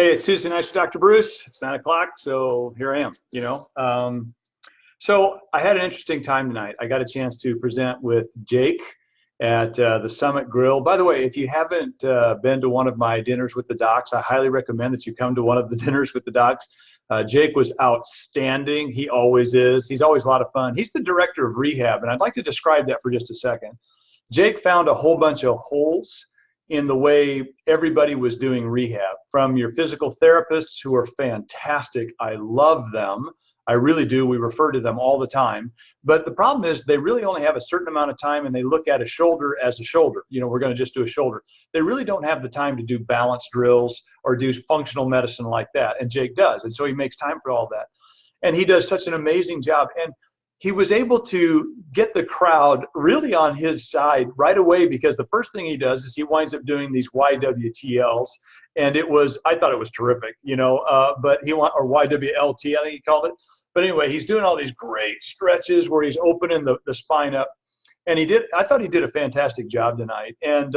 Hey, it's Tuesday night for Dr. Bruce. It's 9 o'clock, so here I am, So I had an interesting time tonight. I got a chance to present with Jake at the Summit Grill. By the way, if you haven't been to one of my dinners with the docs, I highly recommend that you come to one of the dinners with the docs. Jake was outstanding. He always is. He's always a lot of fun. He's the director of rehab, and I'd like to describe that for just a second. Jake found a whole bunch of holes in the way everybody was doing rehab, from your physical therapists, who are fantastic. I love them. I really do. We refer to them all the time. But the problem is they really only have a certain amount of time, and they look at a shoulder as a shoulder. We're going to just do a shoulder. They really don't have the time to do balance drills or do functional medicine like that. And Jake does. And so he makes time for all that. And he does such an amazing job. And he was able to get the crowd really on his side right away, because the first thing he does is he winds up doing these YWTLs. And I thought it was terrific, but or YWLT, I think he called it. But anyway, he's doing all these great stretches where he's opening the spine up. And I thought he did a fantastic job tonight. And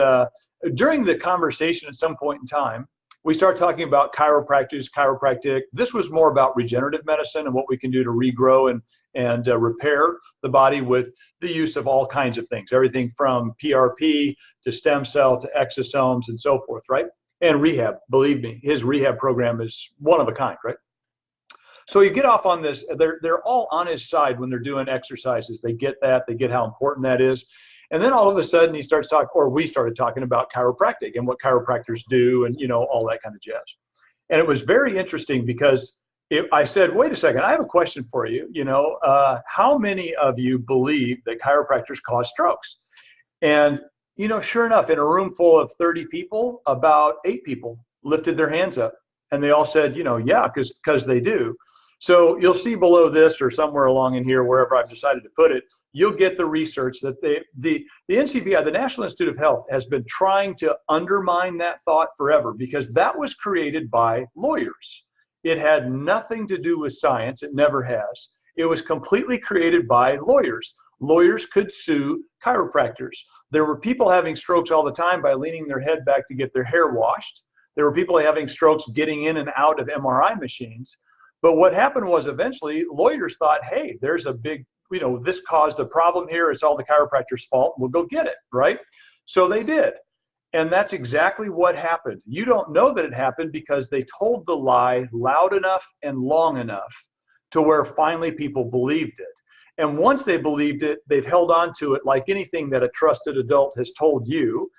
during the conversation at some point in time, we started talking about chiropractic. This was more about regenerative medicine and what we can do to regrow and repair the body with the use of all kinds of things, everything from PRP to stem cell to exosomes and so forth, right? And rehab, believe me, his rehab program is one of a kind, right? So you get off on this, they're all on his side when they're doing exercises. They get that, they get how important that is. And then all of a sudden he starts talking, or we started talking about chiropractic and what chiropractors do and, all that kind of jazz. And it was very interesting because I said, wait a second, I have a question for you. How many of you believe that chiropractors cause strokes? And, sure enough, in a room full of 30 people, about 8 people lifted their hands up. And they all said, yeah, because they do. So you'll see below this, or somewhere along in here, wherever I've decided to put it, you'll get the research that the NCBI, the National Institute of Health, has been trying to undermine that thought forever, because that was created by lawyers. It had nothing to do with science. It never has. It was completely created by lawyers. Lawyers could sue chiropractors. There were people having strokes all the time by leaning their head back to get their hair washed. There were people having strokes getting in and out of MRI machines. But what happened was, eventually lawyers thought, hey, there's a big, this caused a problem here. It's all the chiropractor's fault. We'll go get it, right? So they did. And that's exactly what happened. You don't know that it happened because they told the lie loud enough and long enough to where finally people believed it. And once they believed it, they've held on to it like anything that a trusted adult has told you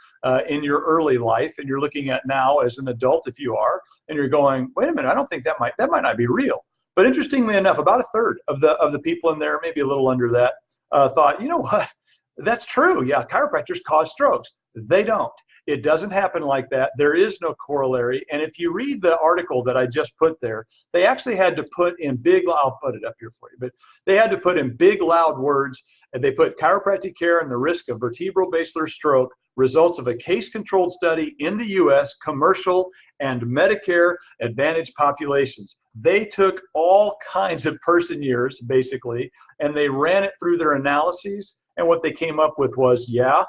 in your early life, and you're looking at now as an adult, if you are, and you're going, wait a minute, I don't think that might not be real. But interestingly enough, about a third of the people in there, maybe a little under that, thought, you know what, that's true. Yeah, chiropractors cause strokes. They don't. It doesn't happen like that. There is no corollary. And if you read the article that I just put there, they actually had to put in big, I'll put it up here for you, but they had to put in big, loud words, and they put chiropractic care and the risk of vertebral basilar stroke, results of a case-controlled study in the U.S., commercial and Medicare Advantage populations. They took all kinds of person years, basically, and they ran it through their analyses, and what they came up with was, yeah,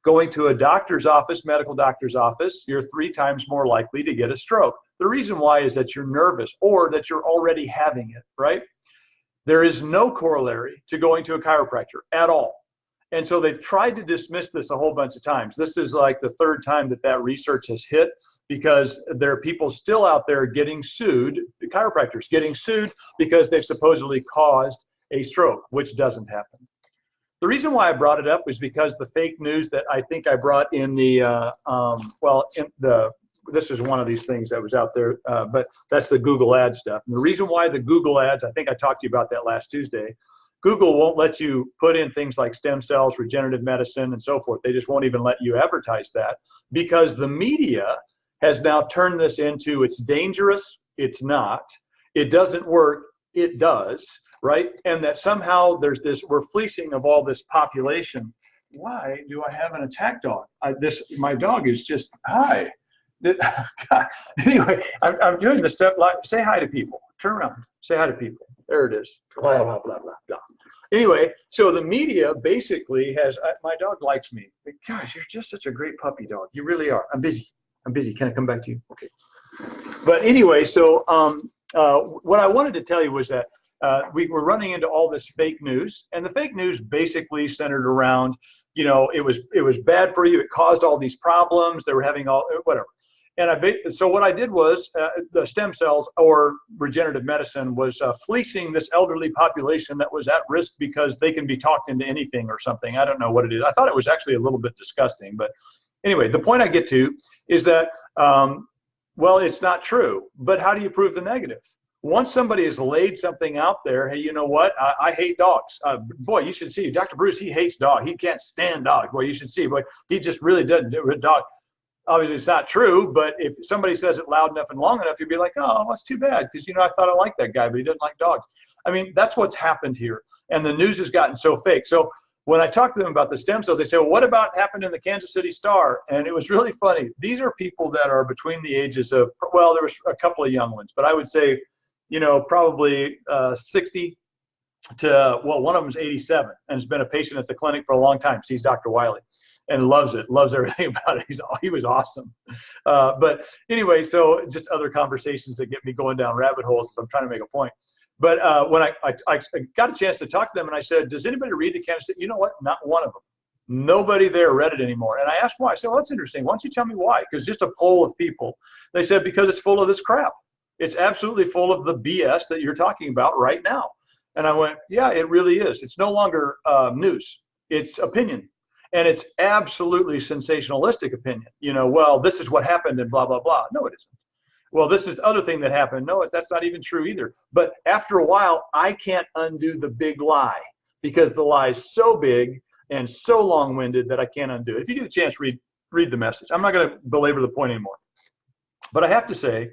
going to a doctor's office, medical doctor's office, you're 3 times more likely to get a stroke. The reason why is that you're nervous or that you're already having it, right? There is no corollary to going to a chiropractor at all. And so they've tried to dismiss this a whole bunch of times. This is like the 3rd time that research has hit, because there are people still out there getting sued, the chiropractors getting sued because they've supposedly caused a stroke, which doesn't happen. The reason why I brought it up was because the fake news that I think I brought in this is one of these things that was out there, but that's the Google ad stuff. And the reason why the Google ads, I think I talked to you about that last Tuesday, Google won't let you put in things like stem cells, regenerative medicine, and so forth. They just won't even let you advertise that, because the media has now turned this into, it's dangerous, it's not, it doesn't work, it does, right? And that somehow there's this, we're fleecing of all this population. Why do I have an attack dog? My dog is just, hi. God. Anyway, I'm doing this stuff like, say hi to people. Turn around, say hi to people. There it is. Blah, blah, blah, blah, blah. Anyway, so the media basically has, my dog likes me. Gosh, you're just such a great puppy dog. You really are. I'm busy. Can I come back to you? Okay. But anyway, so what I wanted to tell you was that we were running into all this fake news, and the fake news basically centered around, it was bad for you. It caused all these problems. They were having all whatever. And so what I did was the stem cells or regenerative medicine was fleecing this elderly population that was at risk because they can be talked into anything or something. I don't know what it is. I thought it was actually a little bit disgusting. But anyway, the point I get to is that, well, it's not true. But how do you prove the negative? Once somebody has laid something out there, hey, you know what? I hate dogs. Boy, you should see Dr. Bruce. He hates dogs. He can't stand dogs. Boy, you should see. Boy, he just really doesn't do a dog. Obviously, it's not true, but if somebody says it loud enough and long enough, you'd be like, oh, that's too bad, because, I thought I liked that guy, but he doesn't like dogs. I mean, that's what's happened here, and the news has gotten so fake. So when I talk to them about the stem cells, they say, well, what about happened in the Kansas City Star? And it was really funny. These are people that are between the ages of, well, there was a couple of young ones, but I would say, probably 60 to, well, one of them is 87 and has been a patient at the clinic for a long time, sees Dr. Wiley. And loves it, loves everything about it. He was awesome. But anyway, so just other conversations that get me going down rabbit holes as I'm trying to make a point. But when I got a chance to talk to them, and I said, does anybody read the Kansas City? You know what? Not one of them. Nobody there read it anymore. And I asked why. I said, well, that's interesting. Why don't you tell me why? Because just a poll of people. They said, because it's full of this crap. It's absolutely full of the BS that you're talking about right now. And I went, yeah, it really is. It's no longer news. It's opinion. And it's absolutely sensationalistic opinion. Well, this is what happened and blah, blah, blah. No, it isn't. Well, this is the other thing that happened. No, that's not even true either. But after a while, I can't undo the big lie because the lie is so big and so long-winded that I can't undo it. If you get a chance, read the message. I'm not going to belabor the point anymore. But I have to say,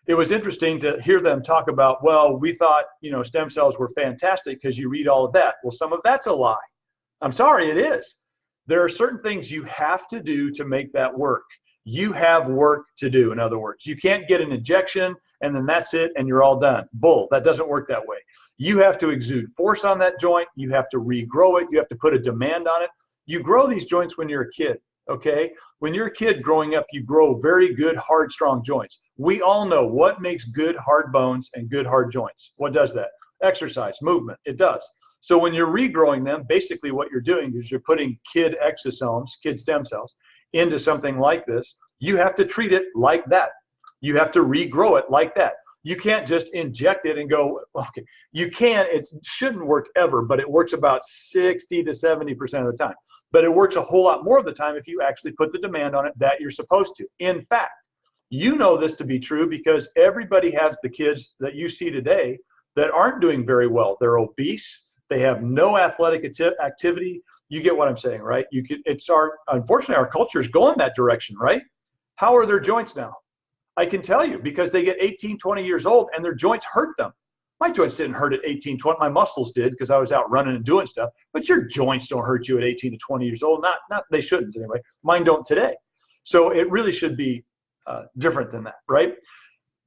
it was interesting to hear them talk about, well, we thought, stem cells were fantastic because you read all of that. Well, some of that's a lie. I'm sorry, it is. There are certain things you have to do to make that work. You have work to do, in other words. You can't get an injection and then that's it and you're all done. Bull, that doesn't work that way. You have to exude force on that joint. You have to regrow it. You have to put a demand on it. You grow these joints when you're a kid, okay? When you're a kid growing up, you grow very good, hard, strong joints. We all know what makes good, hard bones and good, hard joints. What does that? Exercise, movement, it does. So when you're regrowing them, basically what you're doing is you're putting kid exosomes, kid stem cells, into something like this. You have to treat it like that. You have to regrow it like that. You can't just inject it and go, okay, you can, it shouldn't work ever, but it works about 60 to 70% of the time. But it works a whole lot more of the time if you actually put the demand on it that you're supposed to. In fact, you know this to be true because everybody has the kids that you see today that aren't doing very well. They're obese. They have no athletic activity. You get what I'm saying, right? Unfortunately, our culture is going that direction, right? How are their joints now? I can tell you because they get 18, 20 years old and their joints hurt them. My joints didn't hurt at 18, 20. My muscles did because I was out running and doing stuff. But your joints don't hurt you at 18 to 20 years old. Not they shouldn't anyway. Mine don't today. So it really should be different than that, right?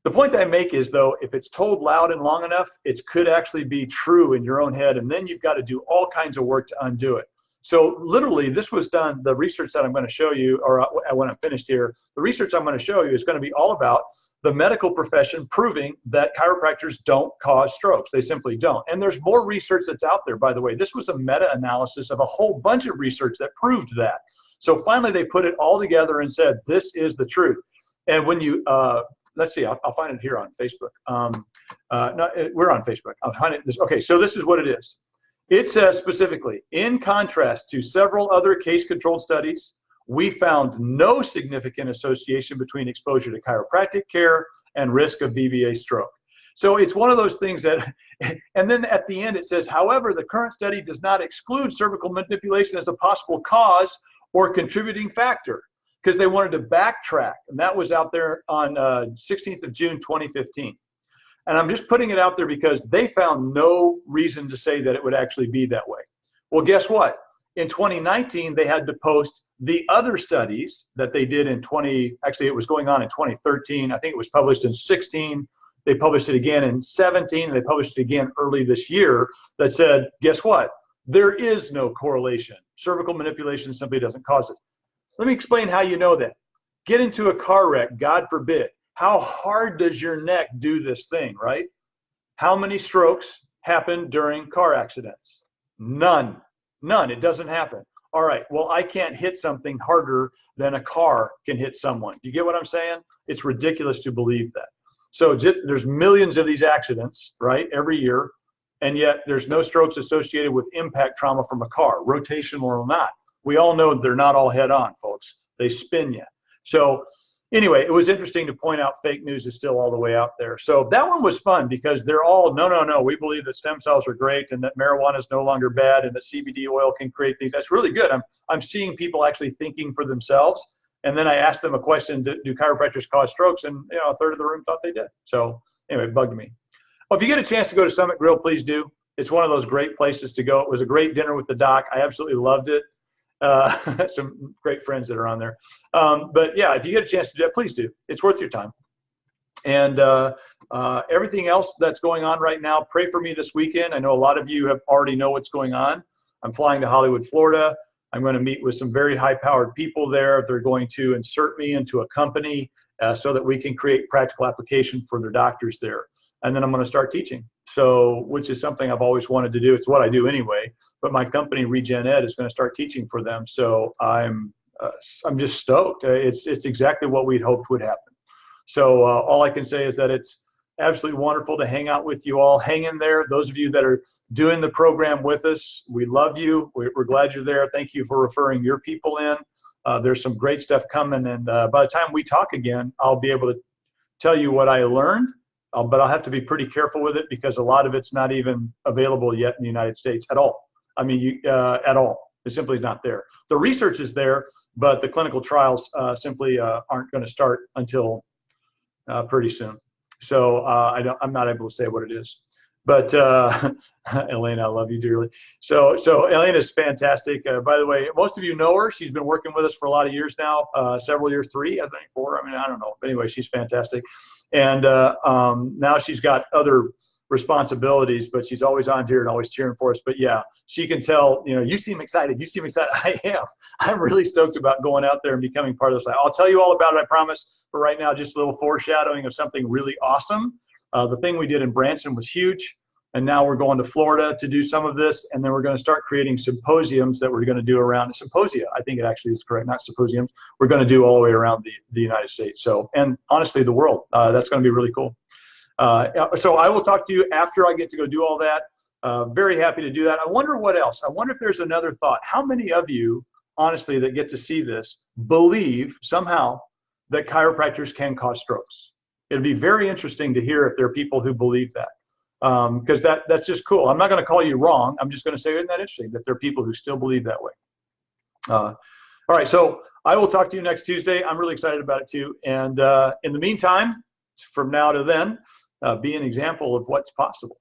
The point that I make is, though, if it's told loud and long enough, it could actually be true in your own head, and then you've got to do all kinds of work to undo it. So literally, this was done, the research that I'm going to show you, or when I'm finished here, the research I'm going to show you is going to be all about the medical profession proving that chiropractors don't cause strokes. They simply don't. And there's more research that's out there, by the way. This was a meta-analysis of a whole bunch of research that proved that. So finally, they put it all together and said, this is the truth. And when you, let's see, I'll find it here on Facebook. No, we're on Facebook. I'll find it. Okay, so this is what it is. It says specifically, in contrast to several other case-controlled studies, we found no significant association between exposure to chiropractic care and risk of VVA stroke. So it's one of those things that, and then at the end it says, however, the current study does not exclude cervical manipulation as a possible cause or contributing factor, because they wanted to backtrack, and that was out there on 16th of June, 2015. And I'm just putting it out there because they found no reason to say that it would actually be that way. Well, guess what? In 2019, they had to post the other studies that they did in actually it was going on in 2013. I think it was published in 16. They published it again in 17. And they published it again early this year that said, guess what? There is no correlation. Cervical manipulation simply doesn't cause it. Let me explain how you know that. Get into a car wreck, God forbid. How hard does your neck do this thing, right? How many strokes happen during car accidents? None. None. It doesn't happen. All right. Well, I can't hit something harder than a car can hit someone. Do you get what I'm saying? It's ridiculous to believe that. So there's millions of these accidents, right, every year, and yet there's no strokes associated with impact trauma from a car, rotational or not. We all know they're not all head on, folks. They spin you. So anyway, it was interesting to point out fake news is still all the way out there. So that one was fun because they're all, no, we believe that stem cells are great and that marijuana is no longer bad and that CBD oil can create things. That's really good. I'm seeing people actually thinking for themselves. And then I asked them a question, do chiropractors cause strokes? And a third of the room thought they did. So anyway, it bugged me. Well, if you get a chance to go to Summit Grill, please do. It's one of those great places to go. It was a great dinner with the doc. I absolutely loved it. Some great friends that are on there. But yeah, if you get a chance to do it, please do. It's worth your time. And everything else that's going on right now, pray for me this weekend. I know a lot of you have already know what's going on. I'm flying to Hollywood, Florida. I'm going to meet with some very high-powered people there. They're going to insert me into a company so that we can create practical application for their doctors there. And then I'm going to start teaching. So, which is something I've always wanted to do. It's what I do anyway. But my company, Regen Ed, is going to start teaching for them. So I'm just stoked. It's exactly what we'd hoped would happen. So all I can say is that it's absolutely wonderful to hang out with you all. Hang in there. Those of you that are doing the program with us, we love you. We're glad you're there. Thank you for referring your people in. There's some great stuff coming. And by the time we talk again, I'll be able to tell you what I learned. But I'll have to be pretty careful with it because a lot of it's not even available yet in the United States at all. I mean, at all. It simply is not there. The research is there, but the clinical trials simply aren't going to start until pretty soon. So I'm not able to say what it is. But Elena, I love you dearly. So Elena's fantastic. By the way, most of you know her. She's been working with us for a lot of years now, several years, 3, I think, 4. I mean, I don't know. But anyway, she's fantastic. And now she's got other responsibilities, but she's always on here and always cheering for us. But yeah, she can tell, you seem excited. You seem excited. I am. I'm really stoked about going out there and becoming part of this. I'll tell you all about it, I promise. But right now, just a little foreshadowing of something really awesome. The thing we did in Branson was huge. And now we're going to Florida to do some of this. And then we're going to start creating symposiums that we're going to do around symposia. I think it actually is correct, not symposiums. We're going to do all the way around the United States. So, and honestly, the world. That's going to be really cool. So I will talk to you after I get to go do all that. Very happy to do that. I wonder what else. I wonder if there's another thought. How many of you, honestly, that get to see this, believe somehow that chiropractors can cause strokes? It'd be very interesting to hear if there are people who believe that. Because that's just cool. I'm not going to call you wrong. I'm just going to say, isn't that interesting that there are people who still believe that way? All right, so I will talk to you next Tuesday. I'm really excited about it too. And in the meantime, from now to then, be an example of what's possible.